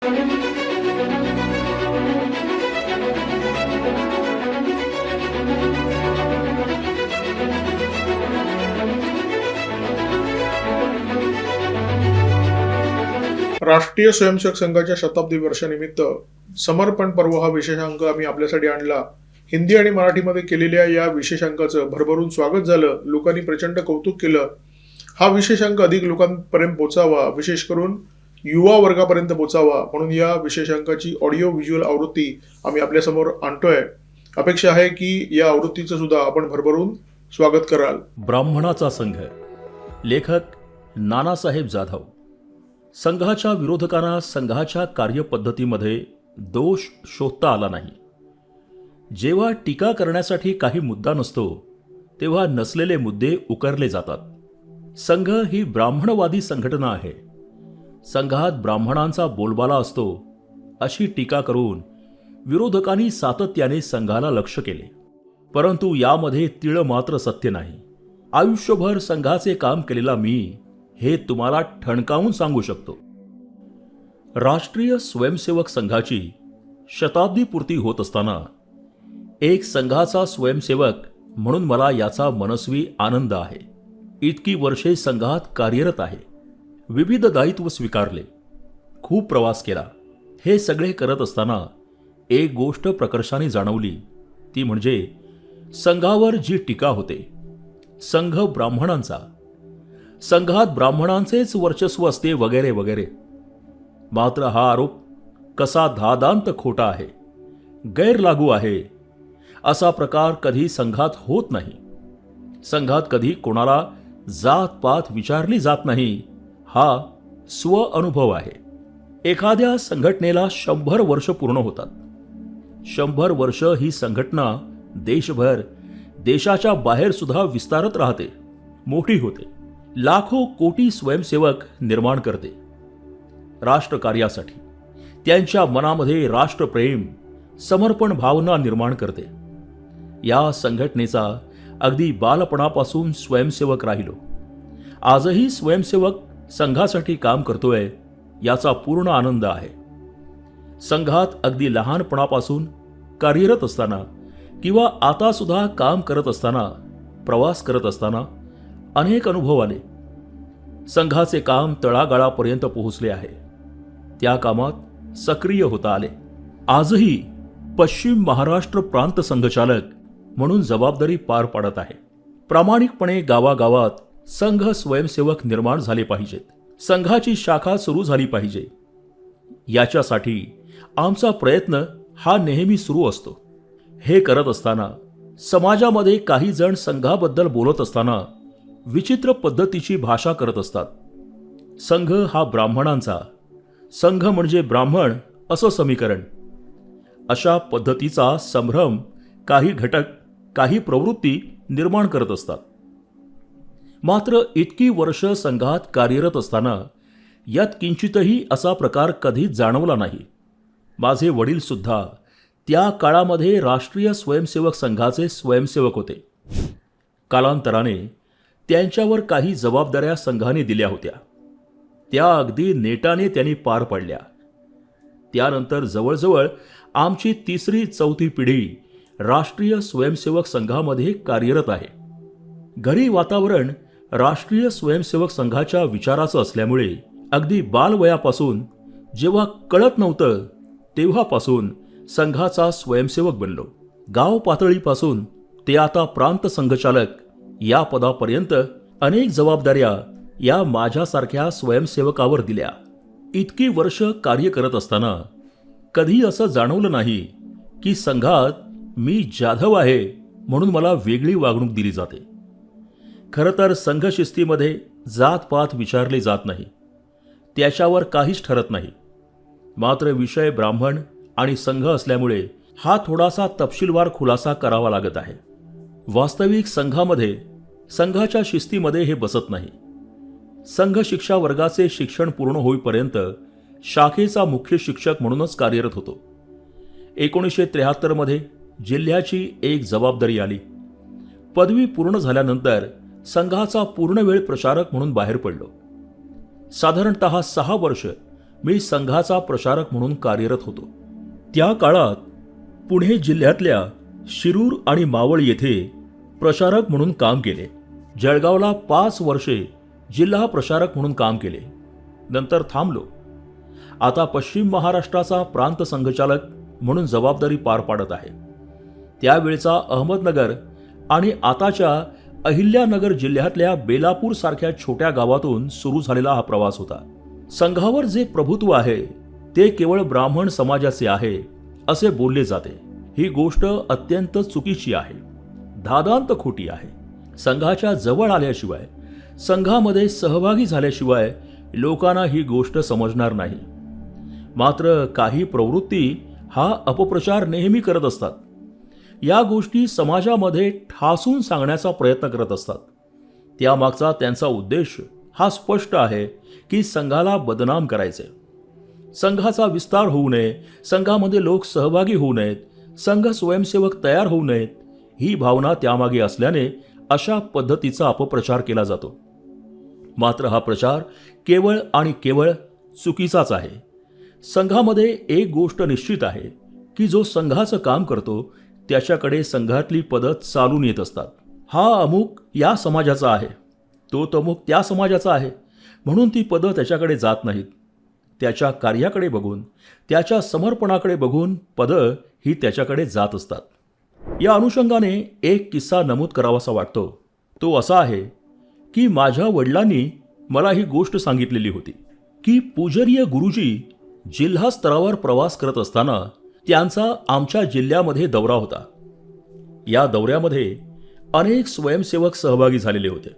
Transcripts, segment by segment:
राष्ट्रीय स्वयंसेवक संघाच्या शताब्दी वर्षानिमित्त समर्पण पर्व हा विशेषांक आम्ही आपल्यासाठी आणला. हिंदी आणि मराठीमध्ये केलेल्या या विशेषांकाचं भरभरून स्वागत झालं. लोकांनी प्रचंड कौतुक केलं. हा विशेषांक अधिक लोकांपर्यंत पोहोचावा, विशेष करून युवा वर्गापर्यंत पोहोचावा म्हणून या विशेषांकाची ऑडिओ व्हिज्युअल आवृत्ती आम्ही आपल्यासमोर आणतोय. अपेक्षा आहे की या आवृत्तीचं सुद्धा आपण भरभरून स्वागत कराल. ब्राह्मणाचा संघ, लेखक नानासाहेब जाधव. संघाच्या विरोधकांना संघाच्या कार्यपद्धतीमध्ये दोष शोधता आला नाही. जेव्हा टीका करण्यासाठी काही मुद्दा नसतो तेव्हा नसलेले मुद्दे उकरले जातात. संघ ही ब्राह्मणवादी संघटना आहे. संघात ब्राह्मणांचा बोलबाला असतो अशी टीका करून विरोधकांनी सातत्याने संघाला लक्ष्य केले. परंतु यामध्ये तीळ मात्र सत्य नाही. आयुष्यभर संघाचे काम केलेला मी हे तुम्हाला ठणकावून सांगू शकतो. राष्ट्रीय स्वयंसेवक संघाची शताब्दी पूर्ती होत असताना एक संघाचा स्वयंसेवक म्हणून मला याचा मनस्वी आनंद आहे. इतकी वर्षे संघात कार्यरत आहे. विविध दायित्व स्वीकारले, खूप प्रवास केला. हे सगळे करत असताना एक गोष्ट प्रकर्षाने जाणवली, ती म्हणजे संघावर जी टीका होते, संघ ब्राह्मणांचा, संघात ब्राह्मणांचेच वर्चस्व असते वगैरे वगैरे. मात्र हा आरोप कसा धादांत खोटा आहे, गैरलागू आहे. असा प्रकार कधी संघात होत नाही. संघात कधी कोणाला जात पात विचारली जात नाही. हा स्व अनुभव आहे. एखाद्या संघटनेला 100 वर्ष पूर्ण होतात. 100 वर्ष ही संघटना देशभर, देशाच्या बाहेर सुद्धा विस्तारत राहते, मोठी होते. लाखो कोटी स्वयंसेवक निर्माण करते राष्ट्रकार्यासाठी. त्यांच्या मनामध्ये राष्ट्रप्रेम, समर्पण भावना निर्माण करते. या संघटनेचा अगदी बालपणापासून स्वयंसेवक राहिलो. आजही स्वयंसेवक संघासाठी काम करतोय याचा पूर्ण आनंद आहे. संघात अगदी लहानपणापासून कार्यरत असताना किंवा आता सुद्धा काम करत असताना, प्रवास करत असताना अनेक अनुभव आले. संघाचे काम तळागाळापर्यंत पोहोचले आहे. त्या कामात सक्रिय होता आले. आजही पश्चिम महाराष्ट्र प्रांत संघचालक म्हणून जबाबदारी पार पाडत आहे. प्रामाणिकपणे गावागावात संघ स्वयंसेवक निर्माण झाले पाहिजेत. संघाची शाखा सुरू झाली पाहिजे. याच्यासाठी आमचा प्रयत्न हा नेहमी सुरू असतो. हे करत असताना समाजामध्ये काही जण संघाबद्दल बोलत असताना विचित्र पद्धतीची भाषा करत असतात. संघ हा ब्राह्मणांचा, संघ म्हणजे ब्राह्मण असं समीकरण. अशा पद्धतीचा संभ्रम काही घटक, काही प्रवृत्ती निर्माण करत असतात. मात्र इतकी वर्ष संघात कार्यरत असताना यात किंचितही असा प्रकार कधीच जाणवला नाही. माझे वडील सुद्धा त्या काळामध्ये राष्ट्रीय स्वयंसेवक संघाचे स्वयंसेवक होते. कालांतराने त्यांच्यावर काही जबाबदाऱ्या संघाने दिल्या होत्या. त्या अगदी नेटाने त्यांनी पार पाडल्या. त्यानंतर जवळजवळ आमची 3री-4थी पिढी राष्ट्रीय स्वयंसेवक संघामध्ये कार्यरत आहे. घरी वातावरण राष्ट्रीय स्वयंसेवक संघाच्या विचाराचं असल्यामुळे अगदी बालवयापासून, जेव्हा कळत नव्हतं तेव्हापासून संघाचा स्वयंसेवक बनलो. गाव पातळीपासून ते आता प्रांत संघचालक या पदापर्यंत अनेक जबाबदाऱ्या या माझ्यासारख्या स्वयंसेवकावर दिल्या. इतकी वर्ष कार्य करत असताना कधी असं जाणवलं नाही की संघात मी जाधव आहे म्हणून मला वेगळी वागणूक दिली जाते. खरं तर संघशिस्तीमध्ये जातपात विचारले जात नाही, त्याच्यावर काहीच ठरत नाही. मात्र विषय ब्राह्मण आणि संघ असल्यामुळे हा थोडासा तपशीलवार खुलासा करावा लागत आहे. वास्तविक संघामध्ये, संघाच्या शिस्तीमध्ये हे बसत नाही. संघ शिक्षा वर्गाचे शिक्षण पूर्ण होईपर्यंत शाखेचा मुख्य शिक्षक म्हणूनच कार्यरत होतो. 1973 मध्ये जिल्ह्याची एक जबाबदारी आली. पदवी पूर्ण झाल्यानंतर संघाचा पूर्णवेळ प्रचारक म्हणून बाहेर पडलो. साधारणतः 6 वर्ष मी संघाचा प्रचारक म्हणून कार्यरत होतो. त्या काळात पुणे जिल्ह्यातल्या शिरूर आणि मावळ येथे प्रचारक म्हणून काम केले. जळगावला 5 वर्षे जिल्हा प्रचारक म्हणून काम केले. नंतर थांबलो. आता पश्चिम महाराष्ट्राचा प्रांत संघचालक म्हणून जबाबदारी पार पाडत आहे. त्यावेळचा अहमदनगर आणि आताच्या अहिल्यानगर जिल्ह्यातल्या बेलापूर सारख्या छोट्या गावातून सुरू झालेला हा प्रवास होता. संघावर जे प्रभुत्व आहे ते केवळ ब्राह्मण समाजाचे आहे असे बोलले जाते. ही गोष्ट अत्यंत चुकीची आहे, धादांत खोटी आहे. संघाच्या जवळ आल्याशिवाय, संघामध्ये सहभागी झाल्याशिवाय लोकांना ही गोष्ट समजणार नाही. मात्र काही प्रवृत्ती हा अपप्रचार नेहमी करत असतात. या गोष्टी समाजामध्ये ठासून सांगण्याचा प्रयत्न करत असतात. त्यामागचा त्यांचा उद्देश हा स्पष्ट आहे की संघाला बदनाम करायचे, संघाचा विस्तार होऊ नये, संघामध्ये लोक सहभागी होऊ नयेत, संघ स्वयंसेवक तयार होऊ नयेत, ही भावना त्यामागे असल्याने अशा पद्धतीचा अपप्रचार केला जातो. मात्र हा प्रचार केवळ आणि केवळ चुकीचाच आहे. संघामध्ये एक गोष्ट निश्चित आहे की जो संघाचं काम करतो त्याच्याकडे संघातली पदं चालून येत असतात. हा अमुक या समाजाचा आहे, तो तमुक त्या समाजाचा आहे म्हणून ती पदं त्याच्याकडे जात नाहीत. त्याच्या कार्याकडे बघून, त्याच्या समर्पणाकडे बघून पदं ही त्याच्याकडे जात असतात. या अनुषंगाने एक किस्सा नमूद करावासा वाटतो. तो असा आहे की माझ्या वडिलांनी मला ही गोष्ट सांगितलेली होती की पूजनीय गुरुजी जिल्हा स्तरावर प्रवास करत असताना त्यांचा आमच्या जिल्ह्यामध्ये दौरा होता. या दौऱ्यामध्ये अनेक स्वयंसेवक सहभागी झालेले होते.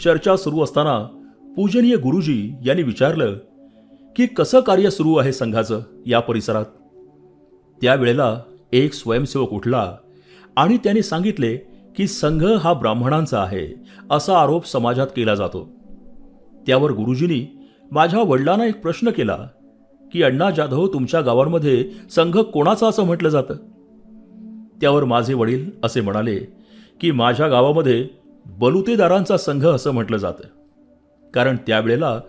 चर्चा सुरू असताना पूजनीय गुरुजी यांनी विचारलं की कसं कार्य सुरू आहे संघाचं या परिसरात. त्यावेळेला एक स्वयंसेवक उठला आणि त्याने सांगितले की संघ हा ब्राह्मणांचा आहे असा आरोप समाजात केला जातो. त्यावर गुरुजींनी माझ्या वडिलांना एक प्रश्न केला की अण्णा जाधव, तुमच्या गावांमध्ये संघ कोणाचा असं म्हटलं जातं? त्यावर माझे वडील असे म्हणाले की माझ्या गावामध्ये बलुतेदारांचा संघ असं म्हटलं जातं, कारण त्यावेळेला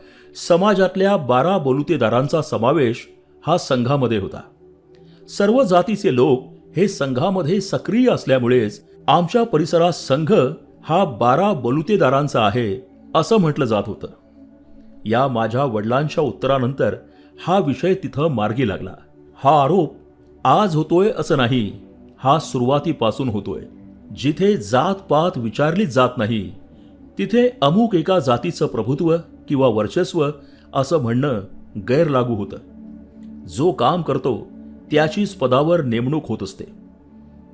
समाजातल्या 12 बलुतेदारांचा समावेश हा संघामध्ये होता. सर्व जातीचे लोक हे संघामध्ये सक्रिय असल्यामुळेच आमच्या परिसरात संघ हा 12 बलुतेदारांचा आहे असं म्हटलं जात होतं. या माझ्या वडिलांच्या उत्तरानंतर हा विषय तिथं मार्गी लागला. हा आरोप आज होतोय असं नाही, हा सुरुवातीपासून होतोय. जिथे जात-पात विचारलीच जात नाही तिथे अमुक एका जातीचं प्रभुत्व किंवा वर्चस्व असं म्हणणं गैरलागू होतं. जो काम करतो त्याचीच पदावर नेमणूक होत असते.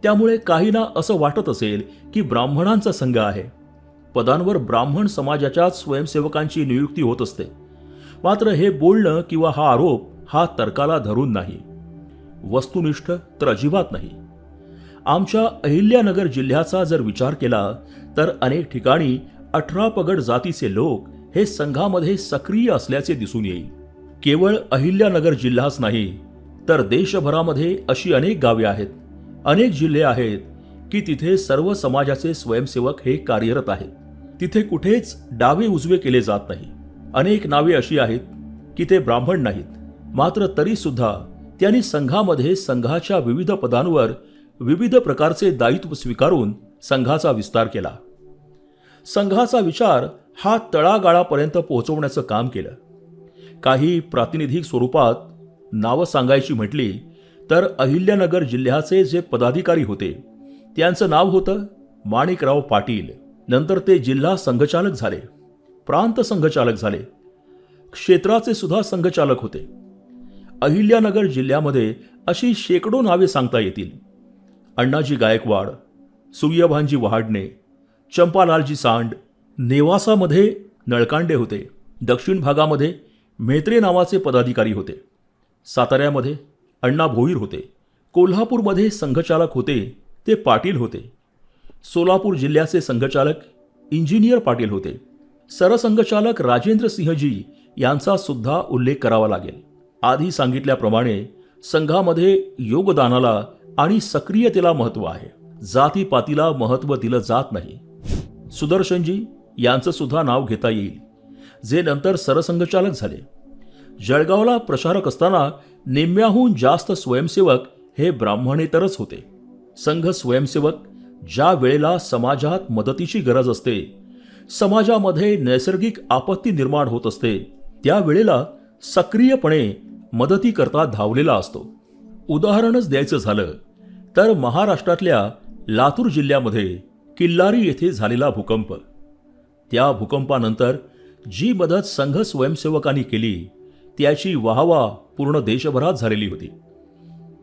त्यामुळे काहींना असं वाटत असेल की ब्राह्मणांचा संघ आहे, पदांवर ब्राह्मण समाजाच्याच स्वयंसेवकांची नियुक्ती होत असते. मात्र हे बोलणं किंवा हा आरोप हा तर्काला धरून नाही, वस्तुनिष्ठ तर अजिबात नाही. आमच्या अहिल्यानगर जिल्ह्याचा जर विचार केला तर अनेक ठिकाणी 18 पगड जातीचे लोक हे संघामध्ये सक्रिय असल्याचे दिसून येईल. केवळ अहिल्यानगर जिल्हाच नाही तर देशभरामध्ये अशी अनेक गावे आहेत, अनेक जिल्हे आहेत की तिथे सर्व समाजाचे स्वयंसेवक हे कार्यरत आहेत. तिथे कुठेच डावे उजवे केले जात नाही. अनेक नावे अशी आहेत की ते ब्राह्मण नाहीत, मात्र तरी सुद्धा त्यांनी संघामध्ये संघाच्या विविध पदांवर विविध प्रकारचे दायित्व स्वीकारून संघाचा विस्तार केला. संघाचा विचार हा तळागाळापर्यंत पोहोचवण्याचं काम केलं. काही प्रातिनिधिक स्वरूपात नावं सांगायची म्हटली तर अहिल्यानगर जिल्ह्याचे जे पदाधिकारी होते त्यांचं नाव होतं माणिकराव पाटील. नंतर ते जिल्हा संघचालक झाले, प्रांत संघचालक झाले, क्षेत्राचे सुद्धा संघचालक होते. अहिल्यानगर जिल्ह्यामध्ये अशी शेकडो नावे सांगता येतील. अण्णाजी गायकवाड, सूर्यभानजी वहाडणे, चंपालालजी सांड. नेवासामध्ये नळकांडे होते. दक्षिण भागामध्ये म्हेत्रे नावाचे पदाधिकारी होते. साताऱ्यामध्ये अण्णा भोईर होते. कोल्हापूरमध्ये संघचालक होते ते पाटील होते. सोलापूर जिल्ह्याचे संघचालक इंजिनियर पाटील होते. सरसंघचालक राजेंद्र सिंहजी यांचा सुद्धा उल्लेख करावा लागेल. आधी सांगितल्याप्रमाणे संघामध्ये योगदानाला आणि सक्रियतेला महत्त्व आहे, जातीपातीला महत्त्व दिलं जात नाही. सुदर्शनजी यांचं सुद्धा नाव घेता येईल, जे नंतर सरसंघचालक झाले. जळगावला प्रचारक असताना निम्म्याहून जास्त स्वयंसेवक हे ब्राह्मणेतरच होते. संघ स्वयंसेवक ज्या वेळेला समाजात मदतीची गरज असते, समाजामध्ये नैसर्गिक आपत्ती निर्माण होत असते, त्यावेळेला सक्रियपणे मदतीकरता धावलेला असतो. उदाहरणच द्यायचं झालं तर महाराष्ट्रातल्या लातूर जिल्ह्यामध्ये किल्लारी येथे झालेला भूकंप. त्या भूकंपानंतर जी मदत संघ स्वयंसेवकांनी केली त्याची वाहवा पूर्ण देशभरात झालेली होती.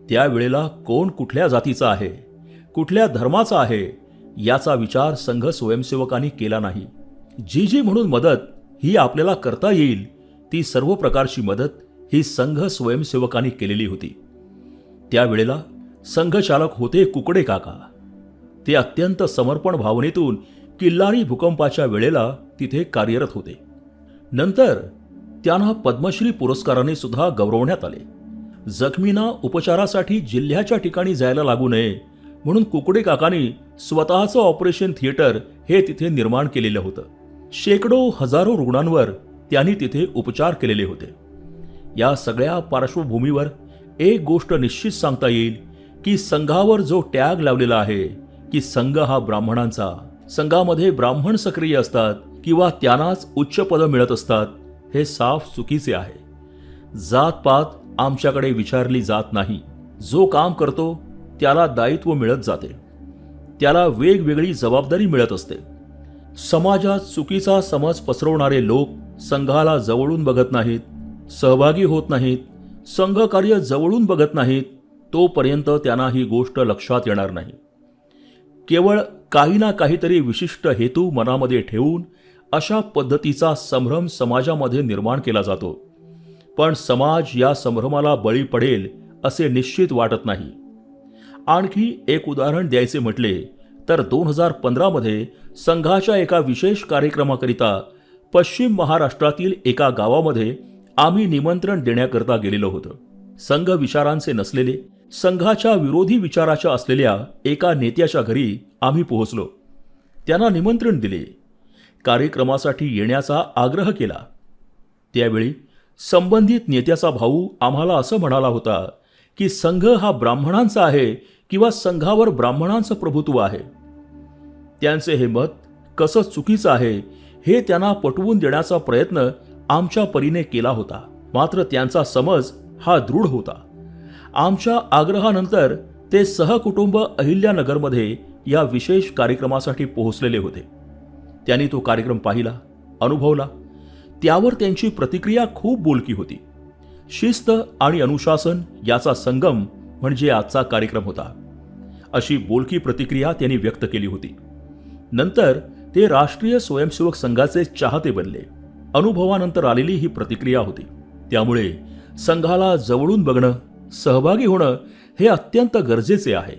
त्यावेळेला कोण कुठल्या जातीचा आहे, कुठल्या धर्माचा आहे याचा विचार संघ स्वयंसेवकांनी केला नाही. जी म्हणून मदत ही आपल्याला करता येईल ती सर्व प्रकारची मदत ही संघ स्वयंसेवकांनी केलेली होती. त्यावेळेला संघचालक होते कुकडे काका. ते अत्यंत समर्पण भावनेतून किल्लारी भूकंपाच्या वेळेला तिथे कार्यरत होते. नंतर त्यांना पद्मश्री पुरस्काराने सुद्धा गौरवण्यात आले. जखमींना उपचारासाठी जिल्ह्याच्या ठिकाणी जायला लागू नये म्हणून कुकडे काकांनी स्वतःचं ऑपरेशन थिएटर हे तिथे निर्माण केलेलं होतं. शेकडो हजारो रुग्णांवर त्यांनी तिथे उपचार केलेले होते. या सगळ्या पार्श्वभूमीवर एक गोष्ट निश्चित सांगता येईल की संघावर जो टॅग लावलेला आहे की संघ हा ब्राह्मणांचा, संघामध्ये ब्राह्मण सक्रिय असतात किंवा त्यांनाच उच्च पदं मिळत असतात, हे साफ चुकीचे आहे. जातपात आमच्याकडे विचारली जात नाही. जो काम करतो त्याला दायित्व मिळत जाते, त्याला वेगवेगळी जबाबदारी मिळत असते. समाजात चुकीचा समज पसरवणारे लोक संघाला जवळून बघत नाहीत, सहभागी होत नाहीत, संघकार्य जवळून बघत नाहीत, तोपर्यंत त्यांना ही गोष्ट लक्षात येणार नाही. केवळ काही ना काहीतरी विशिष्ट हेतू मनामध्ये ठेवून अशा पद्धतीचा संभ्रम समाजामध्ये निर्माण केला जातो. पण समाज या संभ्रमाला बळी पडेल असे निश्चित वाटत नाही. आणखी एक उदाहरण द्यायचे म्हटले तर 2015 मध्ये संघाच्या एका विशेष कार्यक्रमाकरिता पश्चिम महाराष्ट्रातील एका गावामध्ये आम्ही निमंत्रण देण्याकरता गेलेलो होतो. संघ विचारांचे नसलेले, संघाच्या विरोधी विचाराच्या असलेल्या एका नेत्याच्या घरी आम्ही पोहोचलो. त्यांना निमंत्रण दिले, कार्यक्रमासाठी येण्याचा आग्रह केला. त्यावेळी संबंधित नेत्याचा भाऊ आम्हाला असं म्हणाला होता की संघ हा ब्राह्मणांचा आहे किंवा संघावर ब्राह्मणांचं प्रभुत्व आहे. त्यांचे हे मत कसं चुकीचं आहे हे त्यांना पटवून देण्याचा प्रयत्न आमच्या परीने केला होता. मात्र त्यांचा समज हा दृढ होता. आमच्या आग्रहानंतर ते सहकुटुंब अहिल्यानगरमध्ये या विशेष कार्यक्रमासाठी पोहोचलेले होते. त्यांनी तो कार्यक्रम पाहिला, अनुभवला. त्यावर त्यांची प्रतिक्रिया खूप बोलकी होती. शिस्त आणि अनुशासन याचा संगम म्हणजे आजचा कार्यक्रम होता, अशी बोलकी प्रतिक्रिया त्यांनी व्यक्त केली होती. नंतर ते राष्ट्रीय स्वयंसेवक संघाचे चाहते बनले. अनुभवानंतर आलेली ही प्रतिक्रिया होती. त्यामुळे संघाला जवळून बघणं, सहभागी होणं हे अत्यंत गरजेचे आहे.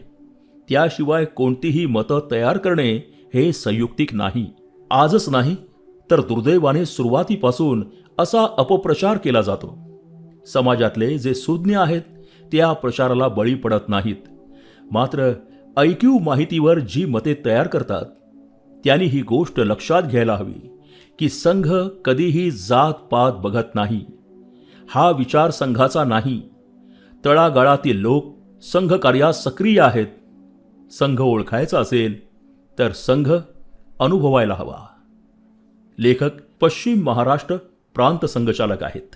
त्याशिवाय कोणतीही मतं तयार करणे हे संयुक्तिक नाही. आजच नाही तर दुर्दैवाने सुरुवातीपासून असा अपप्रचार केला जातो. समाजातले जे सुज्ञ आहेत त्या प्रचाराला बळी पडत नाहीत. मात्र ऐकीव माहितीवर जी मते तयार करतात त्यांनी ही गोष्ट लक्षात घ्यायला हवी की संघ कधीही जात-पात बघत नाही. हा विचार संघाचा नाही. तळागाळातील लोक संघ कार्यात सक्रिय आहेत. संघ ओळखायचा असेल तर संघ अनुभवायला हवा. लेखक पश्चिम महाराष्ट्र प्रांत संघचालक आहेत.